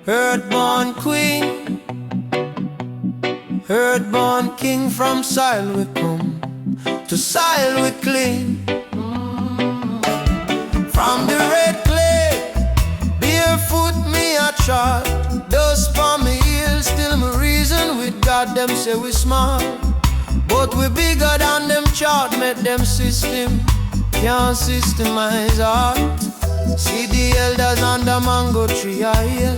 Earthborn queen, earthborn king. From soil we come, to soil we cling. From the red clay, barefoot me a trot. Dust for me heel, still me reason with God. Them say we smart, but we bigger than them chart. Make them system, can't systemize art. See the elders under mango tree a hail.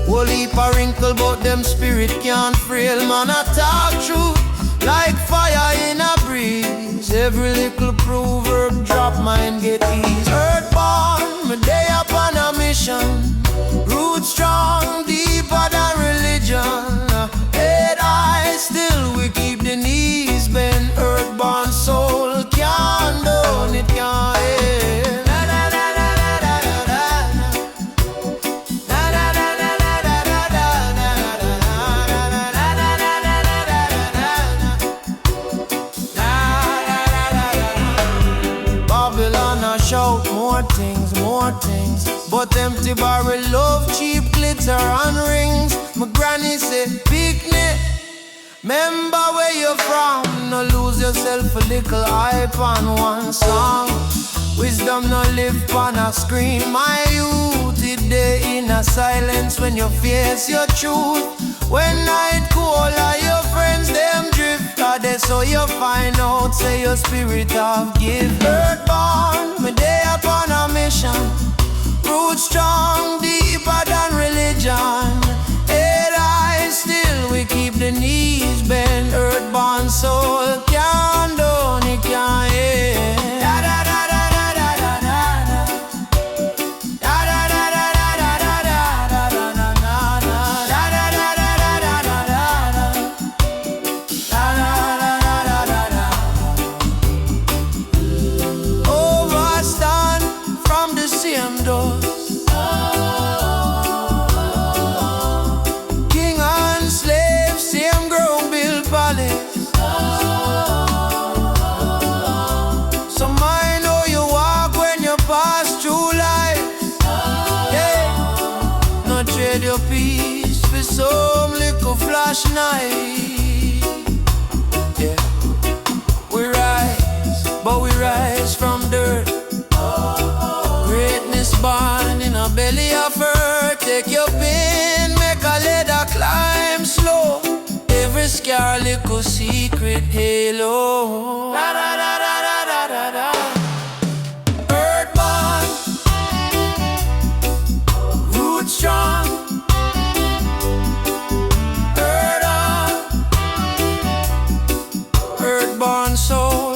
Whole heap a wrinkle, but them spirit can't frail. Man I talk truth like fire in a breeze. Every little proverb drop, mind get ease. Earthborn, me day upon a mission. Roots strong, deeper than religion. Head high, still we keep the knees bent. Earthborn soul can't down, it can't end. Shout more things, but empty barrel love, cheap glitter and rings. My granny said, picnic, remember where you're from. No lose yourself a little hype on one song. Wisdom no live on a screen. My youth, it day in a silence when you face your truth. When night cool, all your friends, them drift. That's how you find out, say your spirit have give. Earthborn, me day upon a mission. Roots strong, deeper than religion. Head high, still we keep the knees bent. Earthborn soul can't down, it can't end. King and slave, same ground build palace. So mind how you walk when you pass through life. Yeah, no trade your peace for some little flash night. Yeah, we rise, but we rise from dirt. Greatness born in a belly of earth. Take your pain, make a ladder climb slow. Every scar little secret halo. Da, da, da, da, da, da, da. Earthborn, root strong. Earth on, earthborn soul.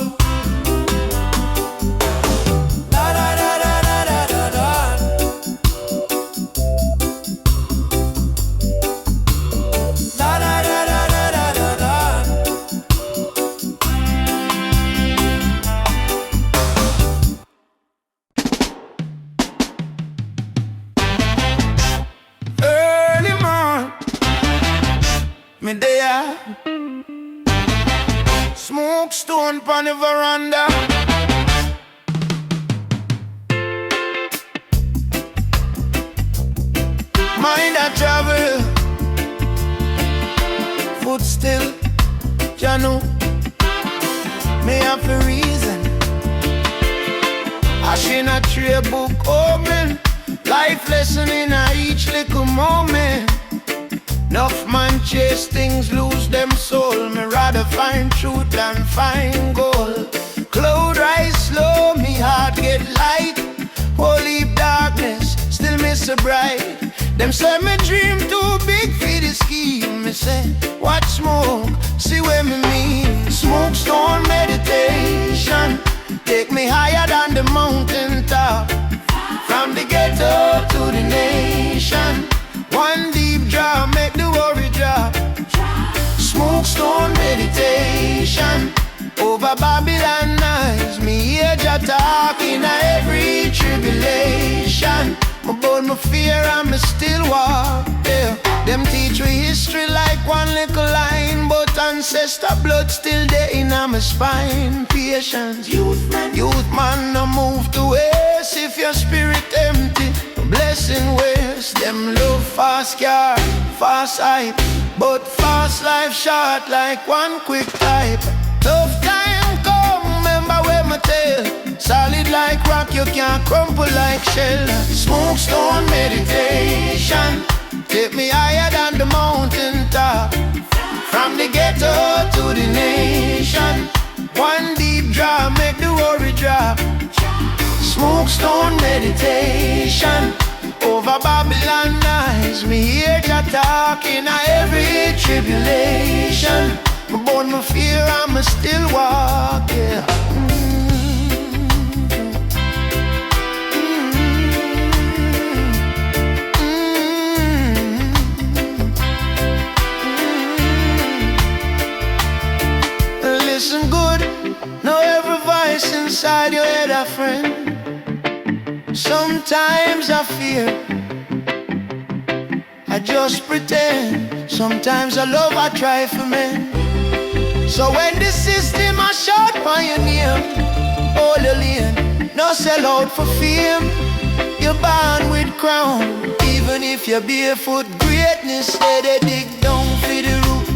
Me there, smoke stone pon the veranda. Mind I travel, foot still, ya know. Me have a reason. I seen a tree book open, life lesson in each little moment. Enough man chase things, lose them soul. Me rather find truth than find gold. Cloud rise slow, me heart get light. Holy darkness, still me so bright. Them say me dream too big for the scheme. Me say, watch smoke, see where me mean. Smoke stone meditation, take me higher than the mountain top. From the ghetto to the nation. One deep draw, make the worry drop. Smoke stone meditation, over Babylon eyes. Me hear Jah talk in every tribulation. My bold, my fear, and me still walk. Yeah. Them teach we history like one little line, but ancestor blood still there in my spine. Patience, youth man, no move to waste. If your spirit empty, blessing waste. Them love fast fast car, fast hype, but fast life short like one quick type. Tough time come, remember where my tail. Solid like rock, you can't crumple like shell. Smoke stone meditation, take me higher than the mountain top. From the ghetto to the nation, one deep drop make the worry drop. Smoke stone meditation, over Babylon eyes, me hear ya talking of every tribulation. Me born my fear, I'ma still walk, yeah. Listen good, know every voice inside your head, a friend. Sometimes I fear, I just pretend. Sometimes I love, I try for men. So when the system I shout pioneer, all alien, no sell out for fame. You're born with crown, even if you're barefoot. Greatness, they dig down for the root.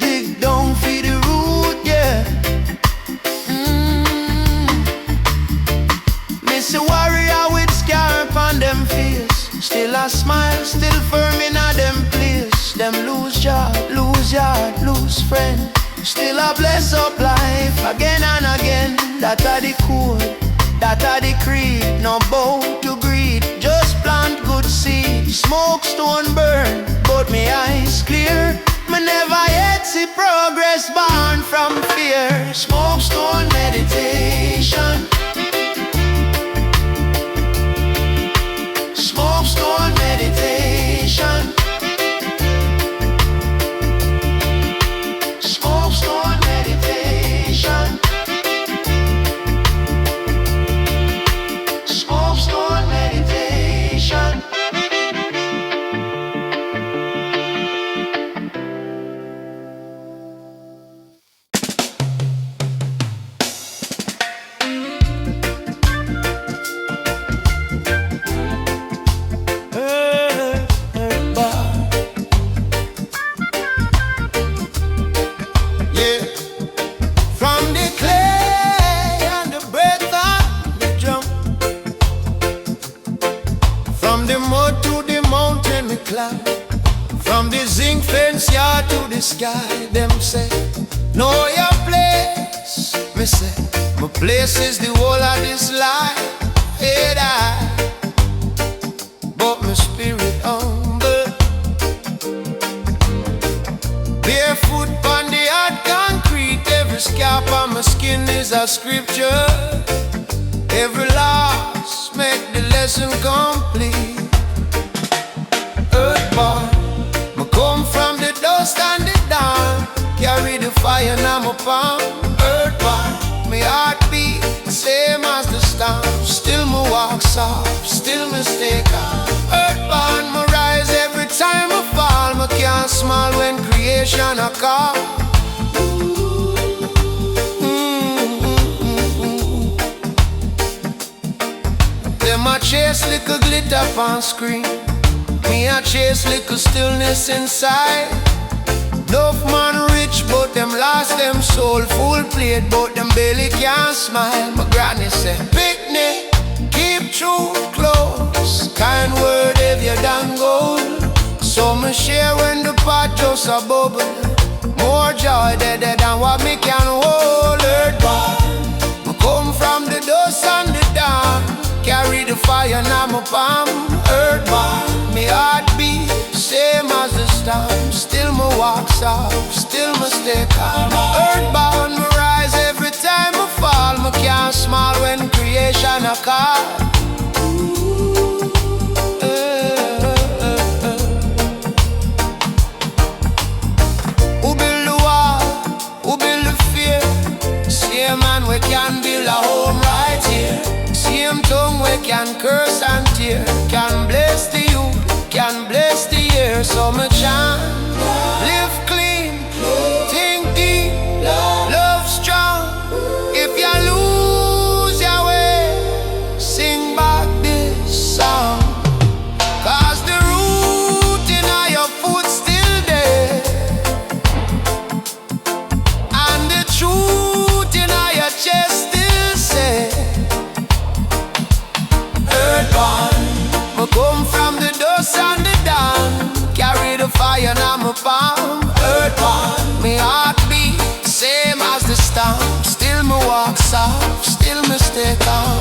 Dig down for the root, yeah. Miss a warrior with scar upon them face. Still I smile, still firm in a them place. Them lose job, lose yard, lose friend. Still I bless up life again and again. That are the code, that are the creed. No bow to greed, just plant good seed. Smoke stone burn, but me eyes clear. Me never yet see progress born from fear. Smoke stone meditation, smoke stone meditation, smoke stone meditation, smoke stone meditation. From the zinc fence yard to the sky, them say, know your place. Me say, my place is the whole of this life. Head high, but my spirit humble. Barefoot on the hard concrete, every scalp on my skin is a scripture. Every loss make the lesson complete. Earthborn, me come from the dust and the dawn. Carry the fire in my palm. Earthborn, me heart beat same as the storm. Still me walk soft, still me stay calm. Earthborn, me rise every time I fall. Me can't smile when creation a call. Them a chase little glitter on screen. Me a chase little stillness inside. Enough man rich, but them lost them soul. Full plate, but them belly can't smile. My granny said, picnic, keep true close. Kind word heavier than gold. So me share when the pot just a bubble. More joy dead than what me can hold. Earthborn, me come from the dust and the dawn. Carry the fire now my palm. Earthborn, me heart beat same as the storm. Still me walk soft, still me stay calm. Earthbound, me rise every time I fall. Me can't smile when creation a call. Who build the wall? Who build the fear? Same man we can build a home right here. Same tongue we can curse and tear. Can bless the youth, can bless the year. So me chant, live clean, think deep, love strong. If you lose your way, sing back. Still me walk soft, still me stay calm.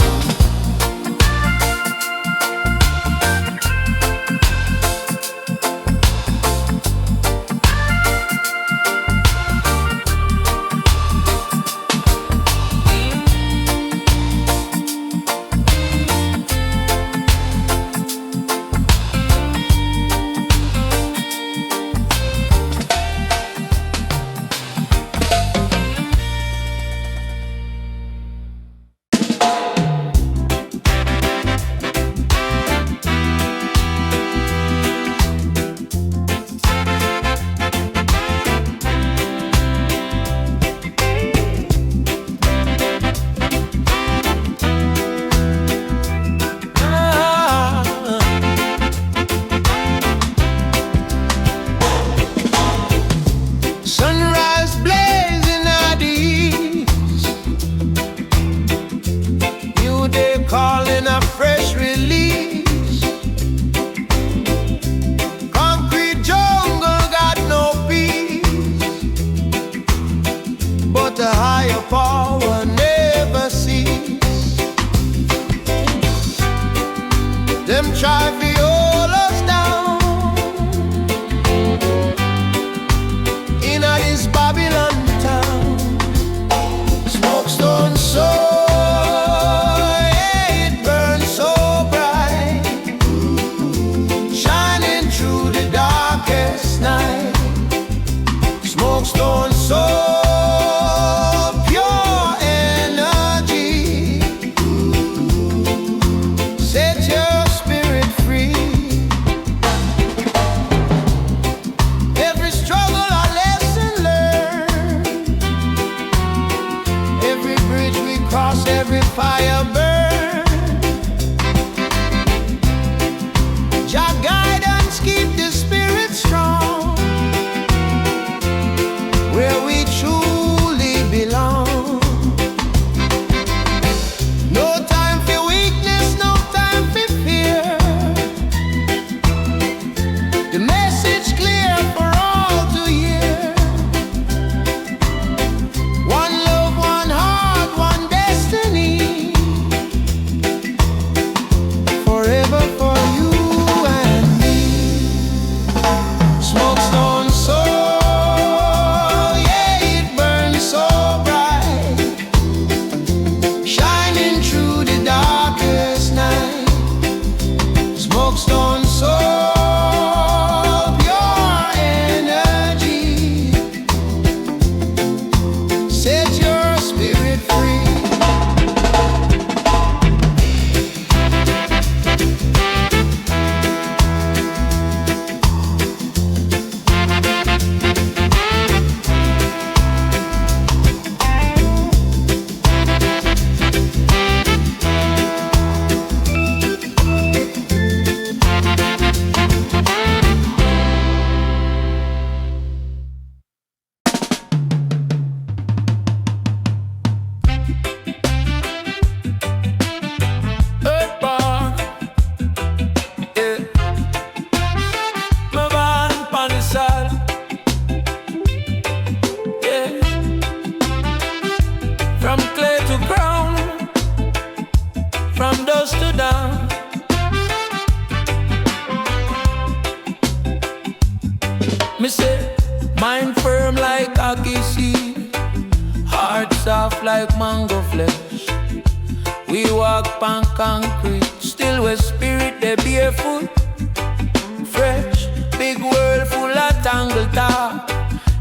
Calling a fresh release. Concrete jungle got no peace, but the higher power never cease. Them try to hold us down in this Babylon town. Smokestone soul. Smokestone so pure energy. Set your spirit free. Every struggle a lesson learned. Every bridge we cross, every fire burn. Jah guidance keep the spirit strong. Where we truly belong. No time for weakness, no time for fear. The message clear for all to hear. One love, one heart, one destiny. Forever for you and me. Smokestone soul. Smokestone so pure energy. Set your spirit free. From clay to ground, from dust to down. Me say, mind firm like hockey seed, heart soft like mango flesh. We walk on concrete, still with spirit they barefoot. Fresh, big world full of tangled talk.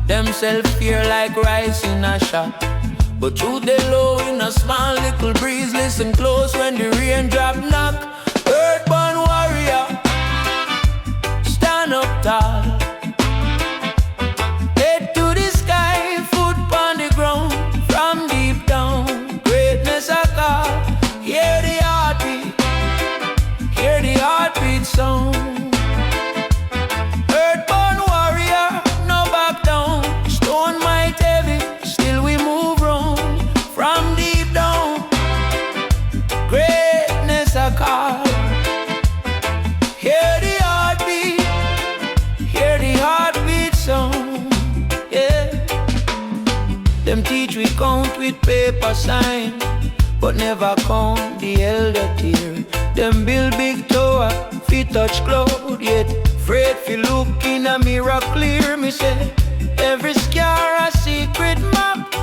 Them self-fear like rice in a shop. But through the low in a small little breeze, listen close when the raindrop knock. Earthborn warrior, stand up tall. Head to the sky, foot on the ground. From deep down, greatness I call. Hear the heartbeat sound. Earthborn warrior, no back down. Stone might heavy, still we move round. From deep down, greatness I call. with paper sign, but never count the elder tear. Them build big tower, feet touch cloud, yet afraid fi look in a mirror clear. Me say, every scar a secret map,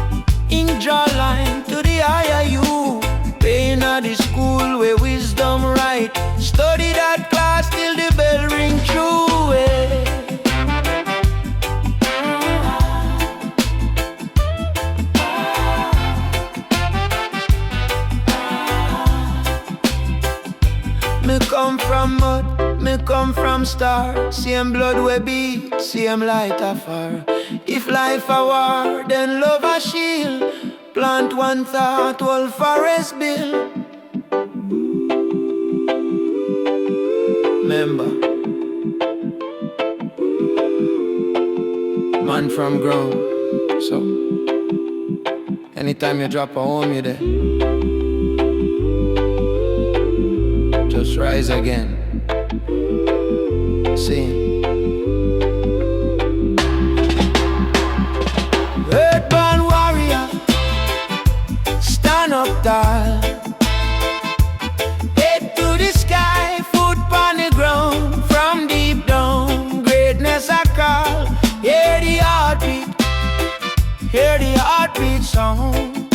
ink draw line to the higher you. Pain at the school where wisdom right, study that class till the bell ring true. Me come from mud, me come from star. Same blood we beat, same light a fire. If life a war, then love a shield. Plant one thought, whole forest build. Remember, man from ground. So, anytime you drop a home, you there. Just rise again. Sing. Earthbound warrior, stand up tall. Head to the sky, foot on the ground. From deep down, greatness I call. Hear the heartbeat sound.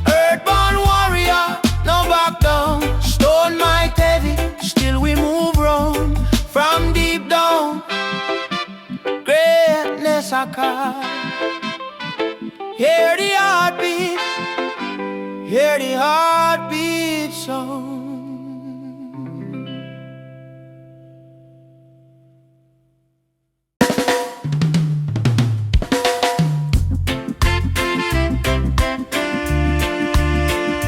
Earthbound warrior, no back down. Stone might heavy, still we move round. From deep down, greatness I call. Hear the heartbeat song.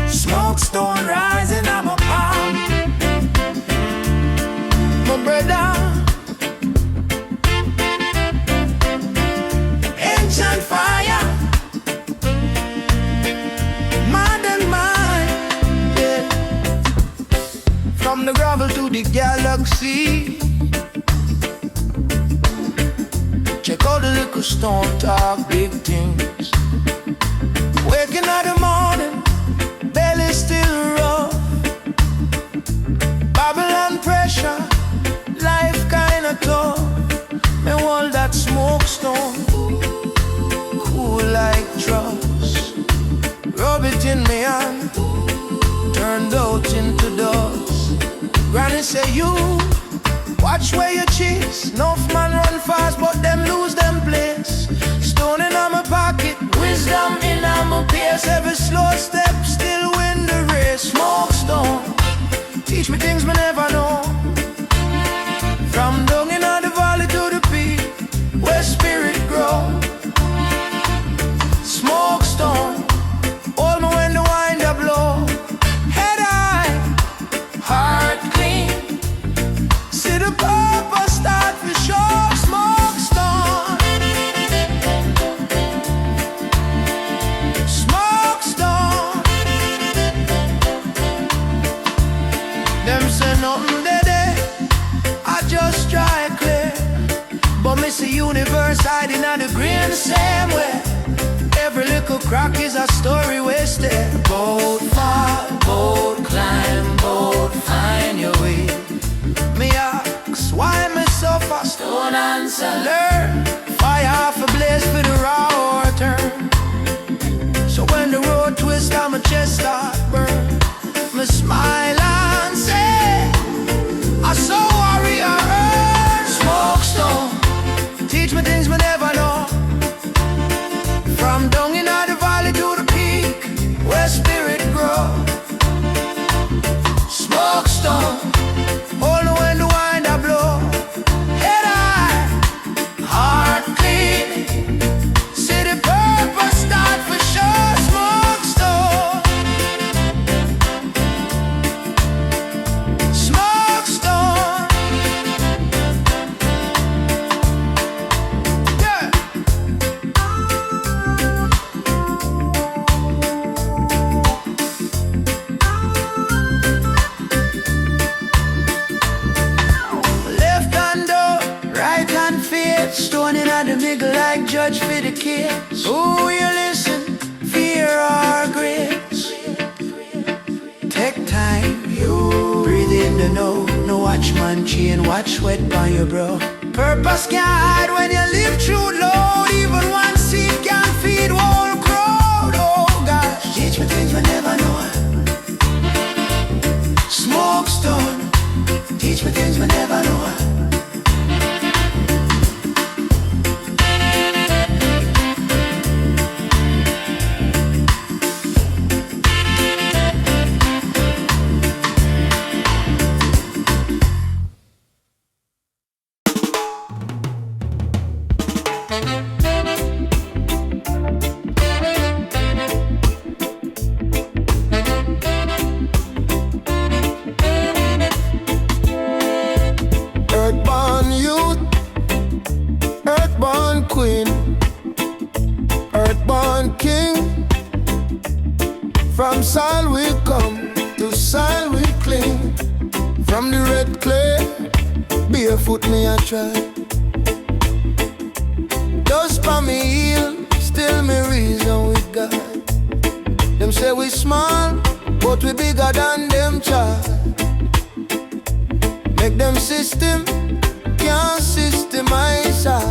Smoke stone rising, I'm a palm. My brother, Ancient fire, modern mind, yeah. From the gravel to the galaxy, check out the little stone, talk big things. Waking up the morning, belly still rough. Babylon pressure, life kinda tough. Me hold that smoke stone, cool like trust. Rub it in me hand, turned out into dust. Granny say you, watch where you chase. Enough man run fast but them lose them place. Stone in my pocket, wisdom in my pierce. Every slow step still win the race. Smoke stone, teach me things me never know. From down in the valley to the peak, where spirit grow. Smoke stone, hold me when the wind a blow. Head high, heart clean. See the purpose start for sure. Smoke stone, smoke stone. Them say nothing there, I just try clear. But me see universe hiding on the green the same way. Every little crack is a story wasted. Boat fall, boat climb, boat find your way. Me ask, why me so fast? Don't answer. Learn, fire off a blaze for the raw turn. So when the road twists and my chest start burn, me smile and say, I saw warrior earn. Smoke stone, teach me things me never know. From down in the valley to the peak, where spirit grow. Smoke stone, hold me when the wind a blow. Head high, heart clean. See the purpose start for sure. Smoke stone, smoke stone. Yeah. Left hand door, right hand feet. Stone in the middle like judge for the kids. Who you listen? you know, no watchman chain, watch wet by your bro. Purpose can't hide when you live through load. Even one seed can feed whole crowd. Oh gosh, teach me things we never know. Smoke stone, teach me things we never know. Earthborn youth, earthborn queen, earthborn king. From soil we come, to soil we cling. From the red clay, barefoot me I try. Just for me heal, still me reason with God. Them say we small, but we bigger than them child. Make them system, can't systemize us.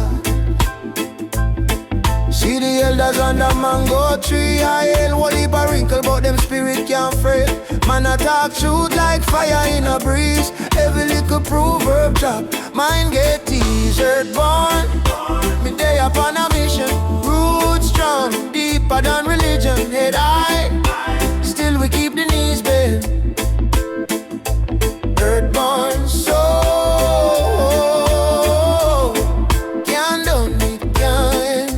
See the elders on the mango tree, I hail what heap a wrinkle, but them spirit can't frail. Man I talk truth like fire in a breeze. Every little proverb drop, mine get teased. Earthborn, me day upon a mission. Roots strong, deeper than religion. Head high, still we keep the knees bent. Earthborn soul, can't do it, can't.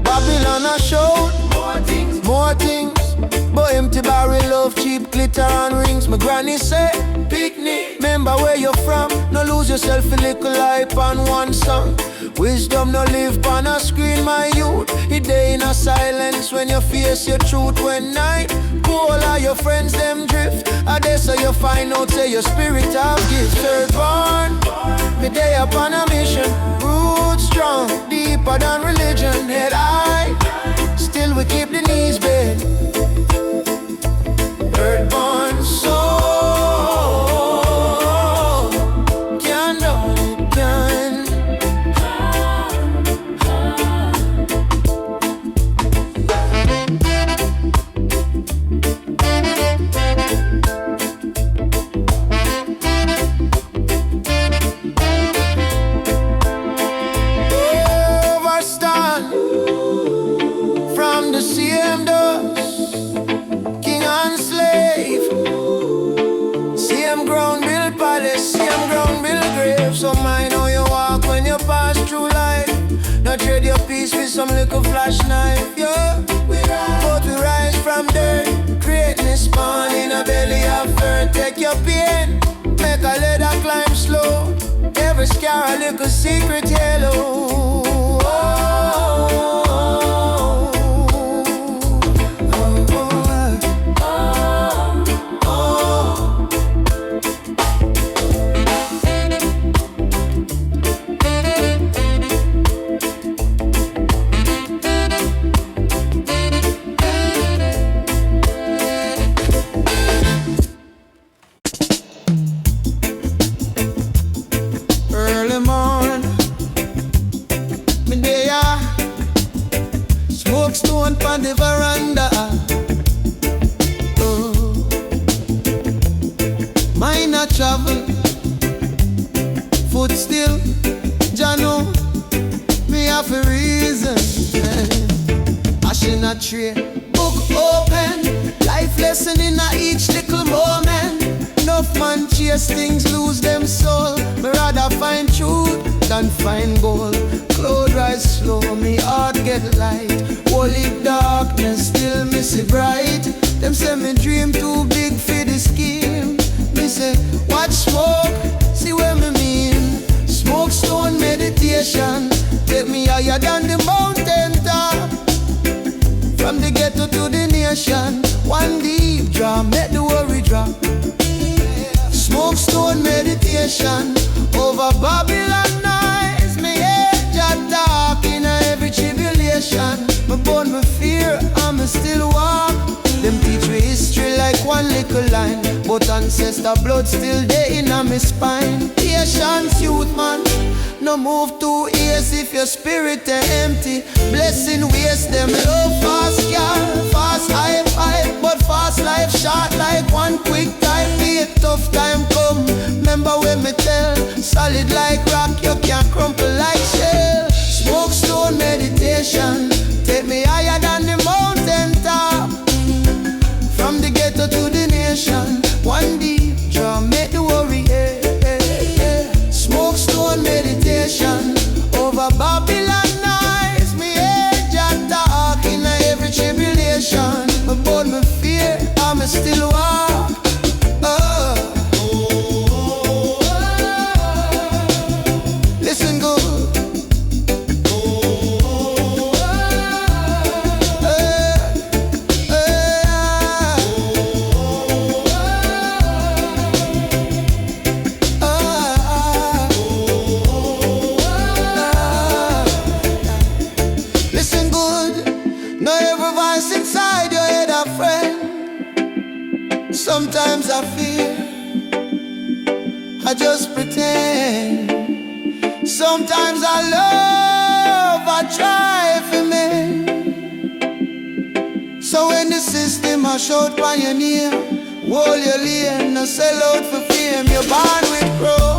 Babylon a show more things, but empty barrel of cheap glitter and rings. My granny say, picnic, remember where you're from. No lose yourself a little hype on one song. Wisdom no live on a screen, my youth. It day in a silence when you face your truth. When night cool, all your friends them drift. A day so you find out say your spirit have gifts. Earthborn, me day upon a mission. Roots strong, deeper than religion. Head high, still we keep the knees bent. Earthborn soul, can't do it, can't. Overstand from the same dust, king and slave. Same ground build palace, same ground build grave. So mind how you walk when you pass through life. Not trade your peace with some little flash knife. Yeah, but we rise from dirt. Greatness spawn in a belly of earth. Take your pain, make a leather climb slow. Every scar a little secret yellow. Early morn, me there, smoke stone pon the veranda. Oh, mine a travel, foot still, Jah know, me have a reason. Ash in a tray, book open, life lesson in a each little moment. Enough man chase things, lose them soul. Me rather find truth than find gold. Cloud rise slow, me heart get light. Holy darkness, still me see bright. Them say me dream too big for the scheme. Me say, watch smoke, see what me mean. Smoke stone meditation, take me higher than the mountain top. From the ghetto to the nation, one deep draw, make the worry drop. Smoke stone meditation, over Babylon noise. Me head Jah talk in every tribulation. Me born me fear, and me still walk. Them teach Ancestor blood still there in my spine. Patience, youth man, no move too easy if your spirit empty. Blessing waste them low fast car, fast high five, but fast life short like one quick time. Be a tough time come. Remember when me tell, solid like rock, you can't crumple like shell. Smoke stone meditation, take me higher than the mountain top. From the ghetto to the nation, one deep drum make the worry. Smoke stone meditation over Babylon nights. Me age and talk in every tribulation. But me fear, I'm still walk. Listen good. Listen good. No every voice inside your head a friend. Sometimes I fear, I just pretend. Sometimes I love, I try for me. So when the system I shout pioneer, hold your lane, no sell out for fame. You're born with growth.